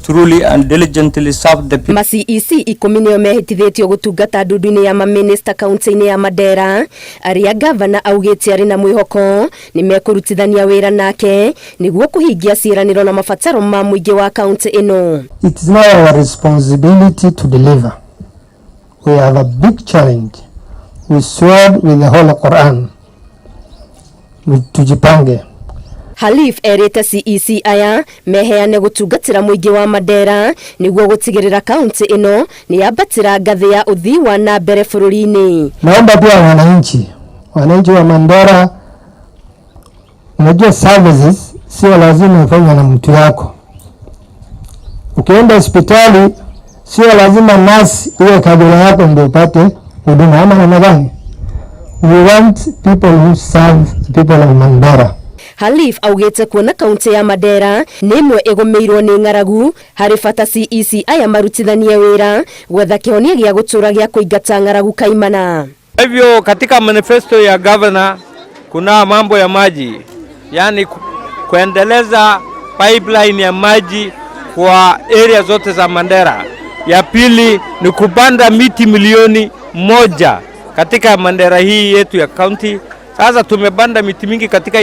truly and diligently served the people. Ma-CEC 10 nio mehitithĩtio gũtungata ndundu-inĩ ya maminista kaunti-inĩ ya Mandera, aria gavana augĩte arĩ na mwĩhoko nĩ mekũrutithania wĩra nake nĩguo kũhingia ciĩranĩro na mabataro ma mũingĩ wa kaunti ĩno. It is now our responsibility to deliver. We have a big challenge. We swore with the whole Quran. Tujipange. Halif erĩte CEC aya meheane gũtungatĩra mũingĩ wa Mandera nĩguo gũtigĩrĩra kaunti ĩno nĩ yambatĩra ngathĩ ya ũthii wa na mbere bũrũri-inĩ. Naomba pia wananchi wa Mandera, unajua services sio lazima ufanye na mtu yako. Ukienda hospitali sio lazima nurse iwe kabila yako ndio upate huduma ama namna gani? We want people who serve the people of Mandera. Halif augĩte kuona kaunti ya Mandera nĩ ĩmwe ĩgũmĩirwo nĩ ng'aragu harĩ bata CEC aya marutithanie wĩra gwetha kĩhonia gĩa gũtũra gĩa kũingata ng'aragu kaimana. Hivyo katika manifesto ya governor kuna mambo ya maji, yani kuendeleza pipeline ya maji kwa area zote za Mandera. Ya pili ni kupanda miti milioni 1 katika Mandera hii yetu ya county. Sasa tumepanda miti mingi katika